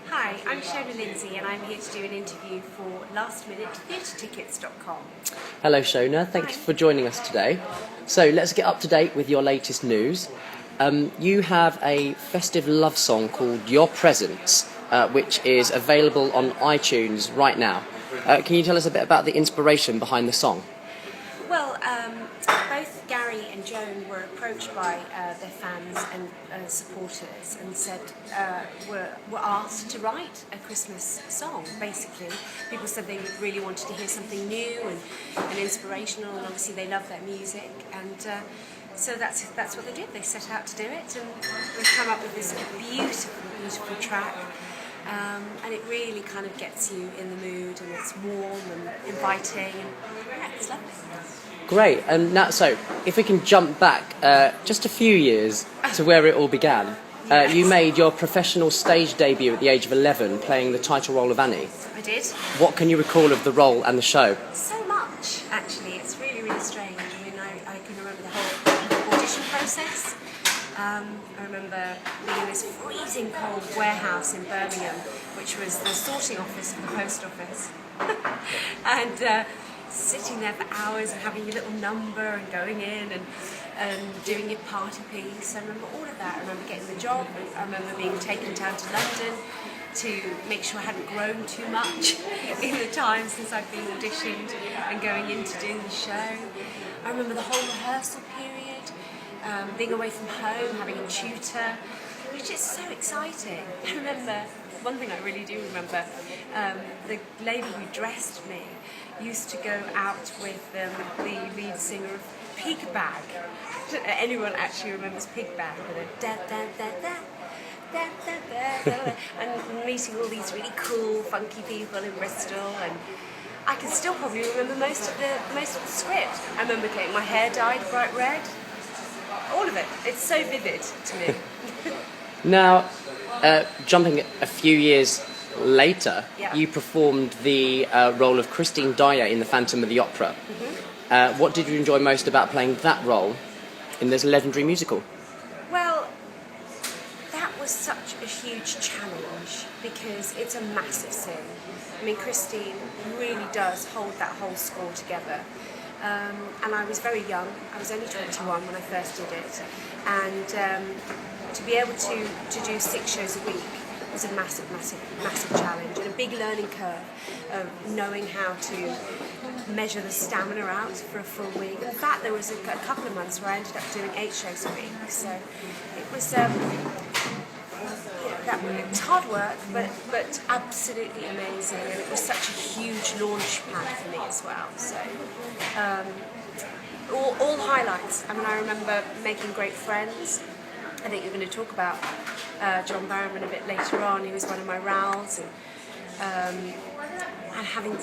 Hi, I'm Shona Lindsay and I'm here to do an interview for lastminutetheatretickets.com. Hello Shona, thanks for joining us today. So let's get up to date with your latest news. You have a festive love song called Your Presence, which is available on iTunes right now. Can you tell us a bit about the inspiration behind the song? Well, both Gary and Joan were approached by their fans and supporters and said were asked to write a Christmas song. Basically, people said they really wanted to hear something new and inspirational, and obviously they love their music, and so that's what they did. They set out to do it, and we've come up with this beautiful track. And it really kind of gets you in the mood, and it's warm and inviting, and yeah, it's lovely. Great, and now, so if we can jump back just a few years to where it all began. Yes. You made your professional stage debut at the age of 11, playing the title role of Annie. I did. What can you recall of the role and the show? So much, actually. It's really strange. I mean, I can remember the whole audition process. I remember being in this freezing cold warehouse in Birmingham, which was the sorting office of the post office, and sitting there for hours and having your little number and going in and doing your party piece. I remember all of that. I remember getting the job. I remember being taken down to London to make sure I hadn't grown too much in the time since I'd been auditioned and going in to do the show. I remember the whole rehearsal period. Being away from home, having a tutor, which is so exciting. I remember, one thing I really do remember, the lady who dressed me used to go out with the lead singer of Pig Bag. Anyone actually remembers Pig Bag? And meeting all these really cool, funky people in Bristol, and I can still probably remember most of the script. I remember getting my hair dyed bright red. All of it. It's so vivid to me. Now, jumping a few years later, Yeah. you performed the role of Christine Dyer in The Phantom of the Opera. Mm-hmm. What did you enjoy most about playing that role in this legendary musical? Well, that was such a huge challenge because it's a massive scene. I mean, Christine really does hold that whole score together. And I was very young. I was only 21 when I first did it, and to be able to do 6 shows a week was a massive challenge and a big learning curve of knowing how to measure the stamina out for a full week. In fact, there was a couple of months where I ended up doing 8 shows a week, so it was it's hard work, but absolutely amazing, and it was such a huge launch pad for me as well. So all highlights. I mean, I remember making great friends. I think you're going to talk about John Barrowman a bit later on. He was one of my rows, and having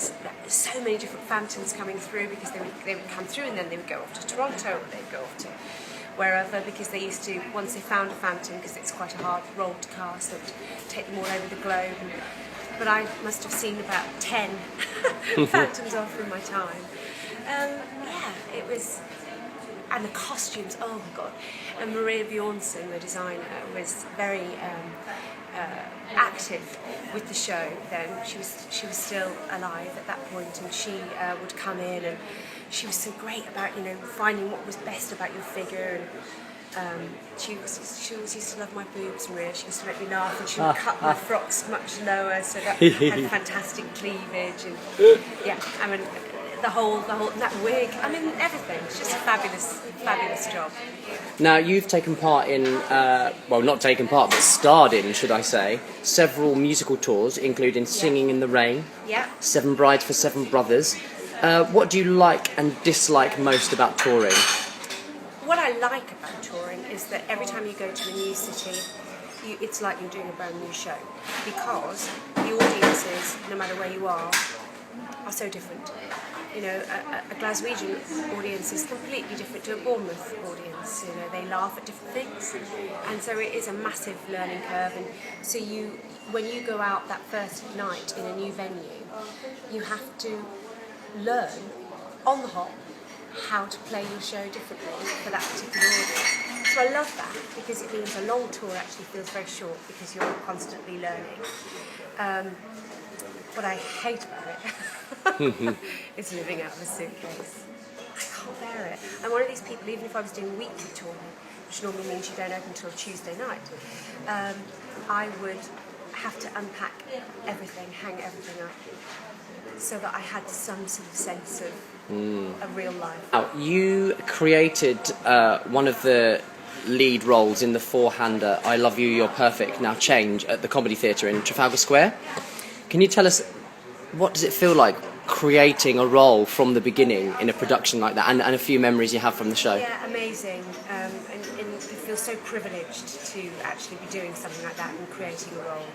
so many different phantoms coming through, because they would come through and then they would go off to Toronto, or they'd go off to wherever, because they used to, once they found a phantom, because it's quite a hard role to cast, they would take them all over the globe. But I must have seen about 10 phantoms off in my time. Yeah, it was, and the costumes, oh my god. And Maria Bjornsson, the designer, was very active with the show then. She was still alive at that point, and she would come in, and she was so great about finding what was best about your figure. And she always used to love my boobs, Maria. She used to make me laugh, and she would cut my frocks much lower so that I had fantastic cleavage. And yeah, I mean the whole that wig. I mean everything. It's just a fabulous job. Now, you've taken part in, well, not taken part, but starred in, should I say, several musical tours, including Singing in the Rain, Yeah. 7 Brides for 7 Brothers. What do you like and dislike most about touring? What I like about touring is that every time you go to a new city, it's like you're doing a brand new show, because the audiences, no matter where you are so different. A Glaswegian audience is completely different to a Bournemouth audience. They laugh at different things, and so it is a massive learning curve. And so when you go out that first night in a new venue, you have to learn on the hop how to play your show differently for that particular audience. So I love that because it means a long tour actually feels very short because you're constantly learning. What I hate about it is living out of a suitcase. I can't bear it. I'm one of these people, even if I was doing weekly touring, which normally means you don't open until Tuesday night, I would have to unpack everything, hang everything up, so that I had some sort of sense of a real life. Now, you created one of the lead roles in the four-hander I Love You, You're Perfect, Now Change at the Comedy Theatre in Trafalgar Square. Can you tell us, what does it feel like creating a role from the beginning in a production like that, and a few memories you have from the show? Yeah, amazing. And it feels so privileged to actually be doing something like that and creating a role,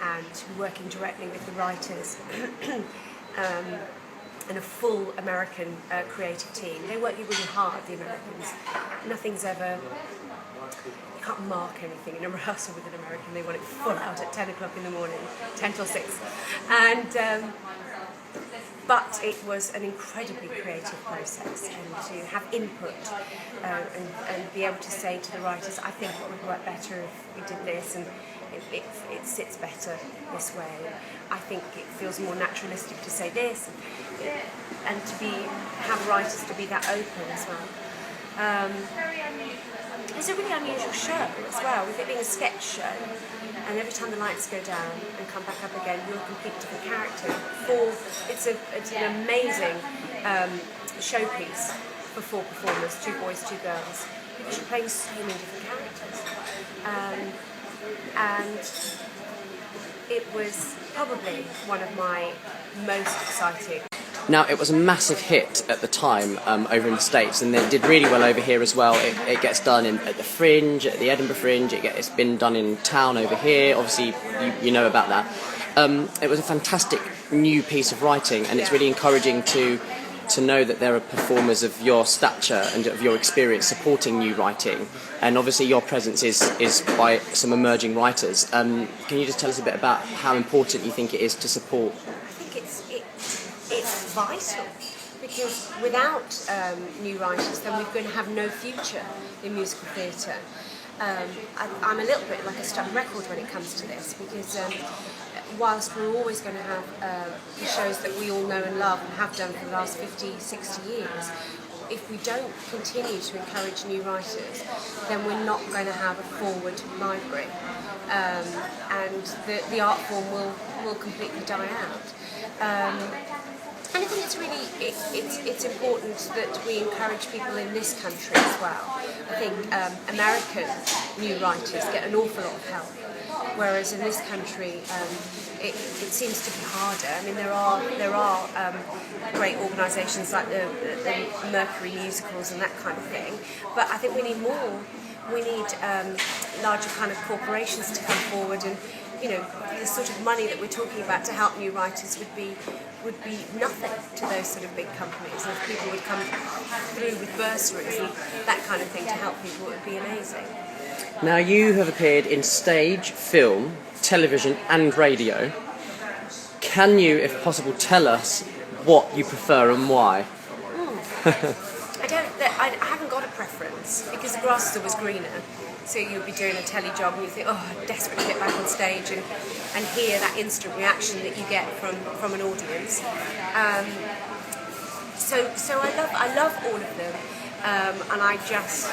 and working directly with the writers and a full American creative team. They work really hard, the Americans. Nothing's ever... You can't mark anything in a rehearsal with an American. They want it full out at 10 o'clock in the morning, 10 till 6. And... But it was an incredibly creative process, and to have input and be able to say to the writers, I think it would work better if we did this, and it sits better this way. I think it feels more naturalistic to say this, and to have writers to be that open as well. It's a really unusual show as well, with it being a sketch show, and every time the lights go down and come back up again, you're a complete different character. It's an amazing showpiece for 4 performers, 2 boys, 2 girls, because you're playing so many different characters. And it was probably one of my most exciting. Now, it was a massive hit at the time over in the States, and it did really well over here as well. It gets done at the Fringe, at the Edinburgh Fringe. It's been done in town over here. Obviously, you know about that. It was a fantastic new piece of writing, and it's really encouraging to know that there are performers of your stature and of your experience supporting new writing. And obviously, your presence is by some emerging writers. Can you just tell us a bit about how important you think it is to support? I think it's vital, because without new writers, then we're going to have no future in musical theatre. I'm a little bit like a stuck record when it comes to this, because whilst we're always going to have the shows that we all know and love and have done for the last 50, 60 years, if we don't continue to encourage new writers, then we're not going to have a forward library, and the art form will completely die out. And I think it's really it's important that we encourage people in this country as well. I think American new writers get an awful lot of help, whereas in this country it seems to be harder. I mean, there are great organisations like the Mercury musicals and that kind of thing, but I think we need more. We need larger kind of corporations to come forward, and the sort of money that we're talking about to help new writers would be nothing to those sort of big companies. And if people would come through with bursaries and that kind of thing to help people, it would be amazing. Now, you have appeared in stage, film, television and radio. Can you, if possible, tell us what you prefer and why? I haven't got a preference, because the grass is always greener. So you'll be doing a telly job and you think, oh, I desperately get back on stage and hear that instant reaction that you get from an audience. So I love all of them, and I just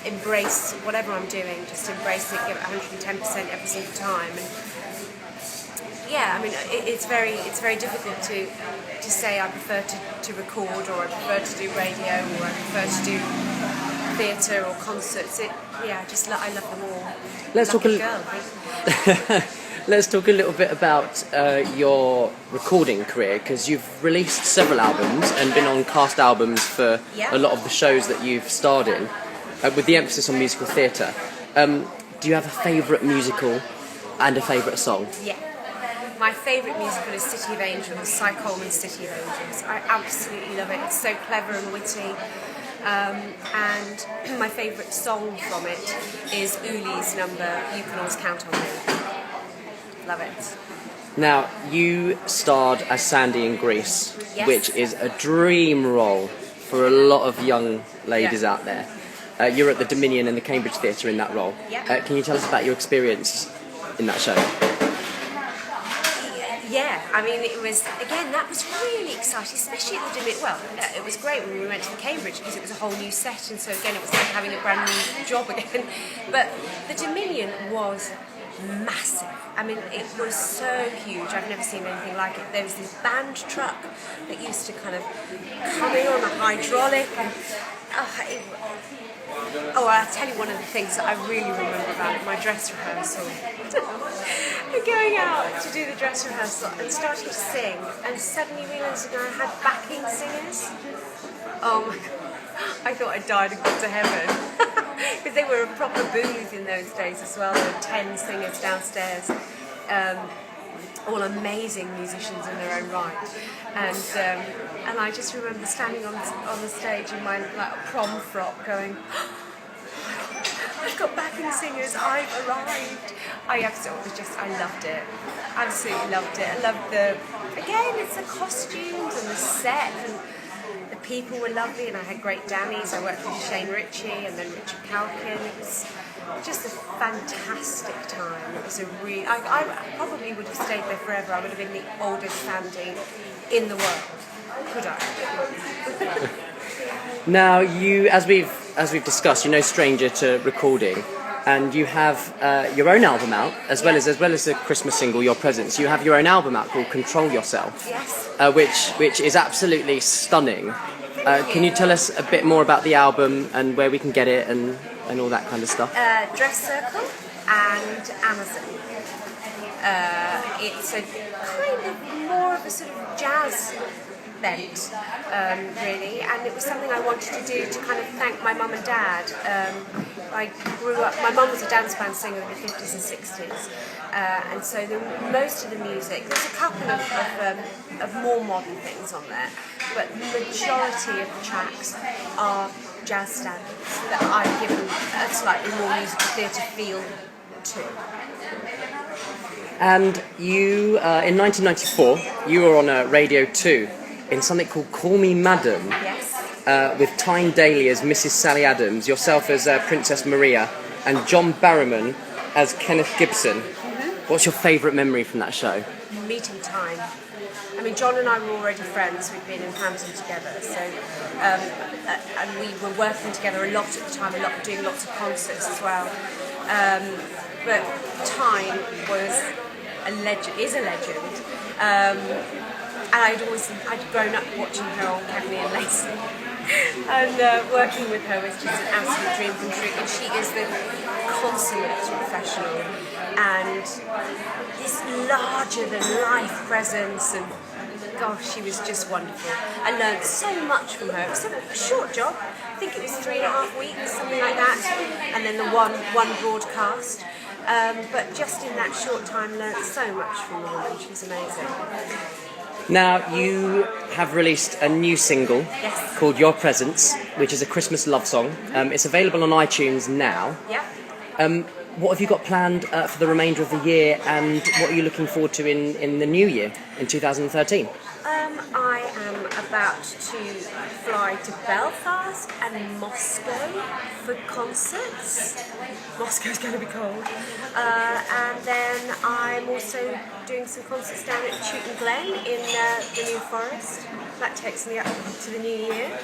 embrace whatever I'm doing. Just embrace it, give it 110% every single time. And yeah, I mean, it's very difficult to say I prefer to record, or I prefer to do radio, or I prefer to do theatre or concerts. I love them all. Let's talk a little bit about your recording career, because you've released several albums and been on cast albums for a lot of the shows that you've starred in, with the emphasis on musical theatre. Do you have a favourite musical and a favourite song? Yeah. My favourite musical is City of Angels, Cy Coleman's City of Angels. I absolutely love it. It's so clever and witty. And my favourite song from it is Uli's number, You Can Always Count on Me. Love it. Now, you starred as Sandy in Grease, Yes. which is a dream role for a lot of young ladies out there. you were at the Dominion and the Cambridge Theatre in that role. Yeah. Can you tell us about your experience in that show? Yeah, I mean, it was, again, that was really exciting, especially at the Dominion. Well, it was great when we went to the Cambridge because it was a whole new set, and so again, it was like having a brand new job again. But the Dominion was massive. I mean, it was so huge. I've never seen anything like it. There was this band truck that used to kind of come in on a hydraulic, and I'll tell you one of the things that I really remember about it, my dress rehearsal. Going out to do the dress rehearsal and starting to sing, and suddenly realising I had backing singers. Oh my God, I thought I died and got to heaven. Because they were a proper booth in those days as well. There were 10 singers downstairs, all amazing musicians in their own right. And I just remember standing on the stage in my like prom frock going, I've got backing singers, I've arrived. I loved it. Absolutely loved it. I loved it's the costumes and the set, and the people were lovely, and I had great Dannies. I worked with Shane Ritchie and then Richard Calkin. It was just a fantastic time. It was a really, I probably would have stayed there forever. I would have been the oldest Sandy in the world. Could I? Now, you, as we've discussed, you're no stranger to recording, and you have your own album out, as well as the Christmas single "Your Presence." You have your own album out called "Control Yourself," yes. which is absolutely stunning. Can you tell us a bit more about the album and where we can get it and all that kind of stuff? Dress Circle and Amazon. It's a kind of more of a sort of jazz bent, really, and it was something I wanted to do to kind of thank my mum and dad. I grew up, my mum was a dance band singer in the 50s and 60s, and so most of the music, there's a couple of more modern things on there, but the majority of the tracks are jazz standards that I've given a slightly more musical theatre feel to. And you, in 1994, you were on Radio 2 in something called Call Me Madam, Yes. With Tyne Daly as Mrs. Sally Adams, yourself as Princess Maria, and John Barrowman as Kenneth Gibson. Mm-hmm. What's your favourite memory from that show? Meeting Tyne. I mean, John and I were already friends. We'd been in Hampton together, so and we were working together a lot at the time, doing lots of concerts as well. But Tyne is a legend. And I'd grown up watching her on Cagney and Lacey, and working with her was just an absolute dream come true. And she is the consummate professional, and this larger-than-life presence, and gosh, she was just wonderful. I learned so much from her. It was a short job. I think it was 3.5 weeks, something like that, and then the one broadcast. But just in that short time, learned so much from the woman. She was amazing. Now, you have released a new single Yes. called Your Presence, which is a Christmas love song. It's available on iTunes now. Yeah. What have you got planned for the remainder of the year, and what are you looking forward to in the new year, in 2013? I am about to fly to Belfast and Moscow for concerts. Moscow's going to be cold. And then I'm also doing some concerts down at Chewton Glen in the New Forest. That takes me up to the new year.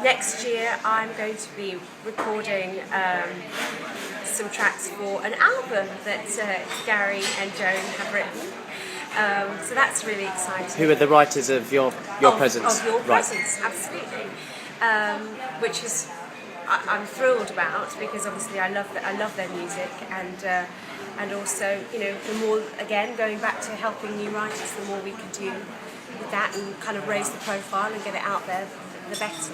Next year I'm going to be recording some tracks for an album that Gary and Joan have written. So that's really exciting. Who are the writers of Your Presence? Of Your Right. Presence, absolutely. Which is I'm thrilled about, because obviously I love their music, and also, you know, the more, again, going back to helping new writers, the more we can do with that and kind of raise the profile and get it out there, the better.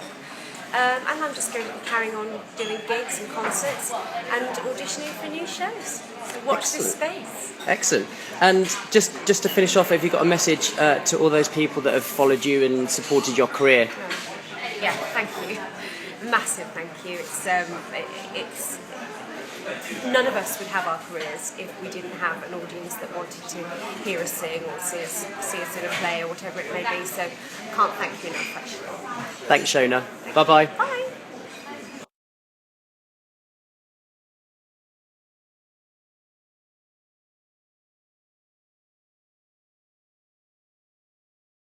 And I'm just going to be carrying on doing gigs and concerts and auditioning for new shows. So watch this space. Excellent. And just to finish off, have you got a message to all those people that have followed you and supported your career? Yeah, thank you. Massive thank you. It's none of us would have our careers if we didn't have an audience that wanted to hear us sing or see us in a play or whatever it may be. So I can't thank you enough, actually. Thanks, Shona. Bye-bye. Bye.